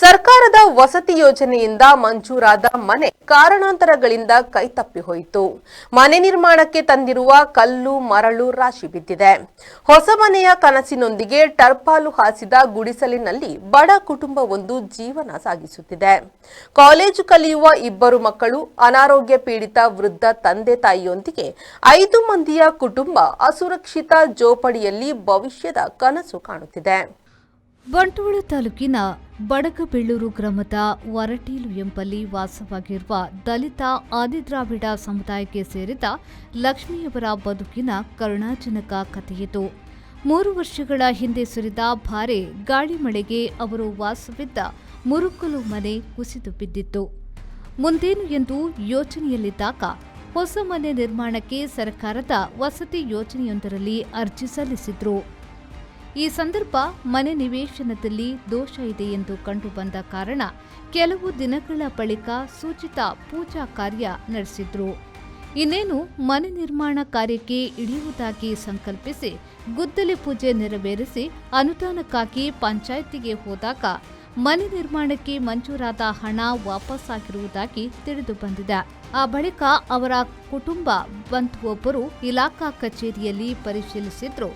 ಸರ್ಕಾರದ ವಸತಿ ಯೋಜನೆಯಿಂದ ಮಂಜೂರಾದ ಮನೆ ಕಾರಣಾಂತರಗಳಿಂದ ಕೈತಪ್ಪಿ ಹೋಯಿತು. ಮನೆ ನಿರ್ಮಾಣಕ್ಕೆ ತಂದಿರುವ ಕಲ್ಲು ಮರಳು ರಾಶಿ ಬಿದ್ದಿದೆ. ಹೊಸ ಮನೆಯ ಕನಸಿನೊಂದಿಗೆ ಟರ್ಪಾಲು ಹಾಸಿದ ಗುಡಿಸಲಿನಲ್ಲಿ ಬಡ ಕುಟುಂಬವೊಂದು ಜೀವನ ಸಾಗಿಸುತ್ತಿದೆ. ಕಾಲೇಜು ಕಲಿಯುವ 2 ಮಕ್ಕಳು, ಅನಾರೋಗ್ಯ ಪೀಡಿತ ವೃದ್ಧ ತಂದೆ ತಾಯಿಯೊಂದಿಗೆ 5 ಮಂದಿಯ ಕುಟುಂಬ ಅಸುರಕ್ಷಿತ ಜೋಪಡಿಯಲ್ಲಿ ಭವಿಷ್ಯದ ಕನಸು ಕಾಣುತ್ತಿದೆ. ಬಂಟ್ವಾಳ ತಾಲೂಕಿನ ಬಡಗಬೆಳ್ಳೂರು ಗ್ರಾಮದ ವರಟೀಲು ಎಂಬಲ್ಲಿ ವಾಸವಾಗಿರುವ ದಲಿತ ಆದಿದ್ರಾವಿಡ ಸಮುದಾಯಕ್ಕೆ ಸೇರಿದ ಲಕ್ಷ್ಮಿಯವರ ಬದುಕಿನ ಕರುಣಾಜನಕ ಕಥೆಯಿತು. 3 ವರ್ಷಗಳ ಹಿಂದೆ ಸುರಿದ ಭಾರೀ ಗಾಳಿ ಮಳೆಗೆ ಅವರು ವಾಸವಿದ್ದ ಮುರುಕಲು ಮನೆ ಕುಸಿದು ಬಿದ್ದಿತ್ತು. ಮುಂದೇನು ಎಂದು ಯೋಚನೆಯಲ್ಲಿದ್ದಾಗ ಹೊಸ ಮನೆ ನಿರ್ಮಾಣಕ್ಕೆ ಸರ್ಕಾರದ ವಸತಿ ಯೋಜನೆಯೊಂದರಲ್ಲಿ ಅರ್ಜಿ ಸಲ್ಲಿಸಿದ್ರು. ಈ ಸಂದರ್ಭ ಮನೆ ನಿವೇಶನದಲ್ಲಿ ದೋಷ ಇದೆ ಎಂದು ಕಂಡುಬಂದ ಕಾರಣ ಕೆಲವು ದಿನಗಳ ಬಳಿಕ ಸೂಚಿತ ಪೂಜಾ ಕಾರ್ಯ ನಡೆಸಿದ್ರು. ಇನ್ನೇನು ಮನೆ ನಿರ್ಮಾಣ ಕಾರ್ಯಕ್ಕೆ ಇಳಿಯುವುದಾಗಿ ಸಂಕಲ್ಪಿಸಿ ಗುದ್ದಲಿ ಪೂಜೆ ನೆರವೇರಿಸಿ ಅನುದಾನಕ್ಕಾಗಿ ಪಂಚಾಯಿತಿಗೆ ಹೋದಾಗ ಮನೆ ನಿರ್ಮಾಣಕ್ಕೆ ಮಂಜೂರಾದ ಹಣ ವಾಪಸ್ಸಾಗಿರುವುದಾಗಿ ತಿಳಿದು ಬಂದಿದೆ. ಆ ಬಳಿಕ ಅವರ ಕುಟುಂಬ ಬಂಧುವೊಬ್ಬರು ಇಲಾಖಾ ಕಚೇರಿಯಲ್ಲಿ ಪರಿಶೀಲಿಸಿದ್ರು.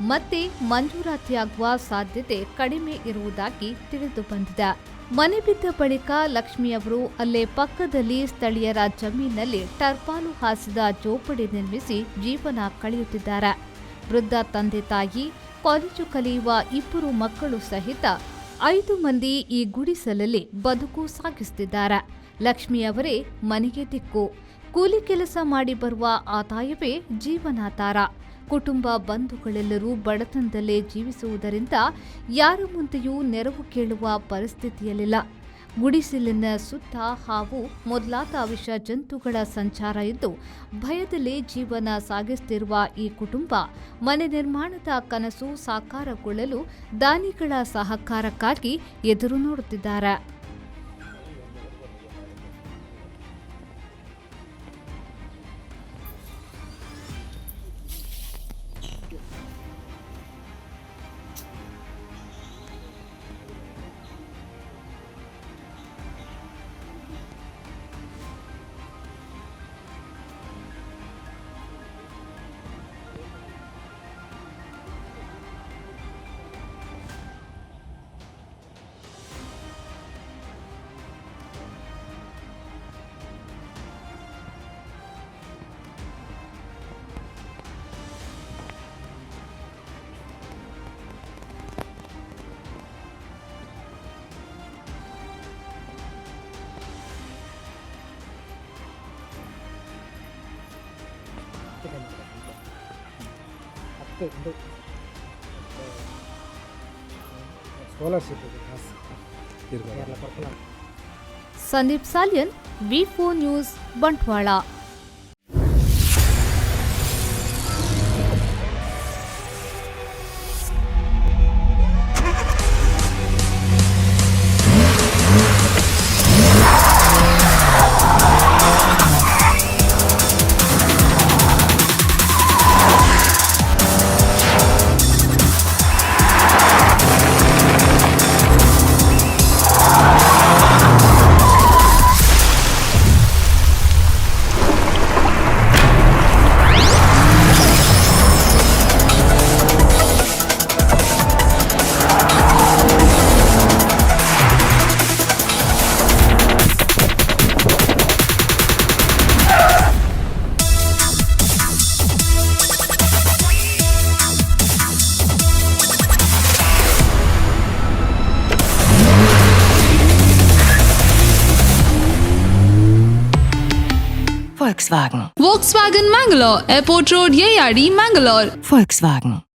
ಮತ್ತೆ ಮಂಜೂರಾತಿಯಾಗುವ ಸಾಧ್ಯತೆ ಕಡಿಮೆ ಇರುವುದಾಗಿ ತಿಳಿದು ಬಂದಿದೆ. ಮನೆ ಬಿದ್ದ ಬಳಿಕ ಲಕ್ಷ್ಮಿಯವರು ಅಲ್ಲೇ ಪಕ್ಕದಲ್ಲಿ ಸ್ಥಳೀಯರ ಜಮೀನಿನಲ್ಲಿ ಟರ್ಪಾಲು ಹಾಸಿದ ಜೋಪಡಿ ನಿರ್ಮಿಸಿ ಜೀವನ ಕಳೆಯುತ್ತಿದ್ದಾರೆ. ವೃದ್ಧ ತಂದೆ ತಾಯಿ, ಕಾಲೇಜು ಕಲಿಯುವ 2 ಮಕ್ಕಳು ಸಹಿತ 5 ಮಂದಿ ಈ ಗುಡಿಸಲಲ್ಲಿ ಬದುಕು ಸಾಗಿಸುತ್ತಿದ್ದಾರೆ. ಲಕ್ಷ್ಮಿಯವರೇ ಮನೆಗೆ ದಿಕ್ಕು. ಕೂಲಿ ಕೆಲಸ ಮಾಡಿ ಬರುವ ಆದಾಯವೇ ಜೀವನಾಧಾರ. ಕುಟುಂಬ ಬಂಧುಗಳೆಲ್ಲರೂ ಬಡತನದಲ್ಲೇ ಜೀವಿಸುವುದರಿಂದ ಯಾರ ಮುಂದೆಯೂ ನೆರವು ಕೇಳುವ ಪರಿಸ್ಥಿತಿಯಲ್ಲಿಲ್ಲ. ಗುಡಿಸಲಿನ ಸುತ್ತ ಹಾವು ಮೊದಲಾದ ವಿಷ ಜಂತುಗಳ ಸಂಚಾರ ಇದ್ದು ಭಯದಲ್ಲೇ ಜೀವನ ಸಾಗಿಸುತ್ತಿರುವ ಈ ಕುಟುಂಬ ಮನೆ ನಿರ್ಮಾಣದ ಕನಸು ಸಾಕಾರಗೊಳ್ಳಲು ದಾನಿಗಳ ಸಹಕಾರಕ್ಕಾಗಿ ಎದುರು ನೋಡುತ್ತಿದ್ದಾರೆ. Sandeep Salian, V4 news, Bantwal. Volkswagen Mangalore, Airport Road, Yeyadi, Mangalore. Volkswagen.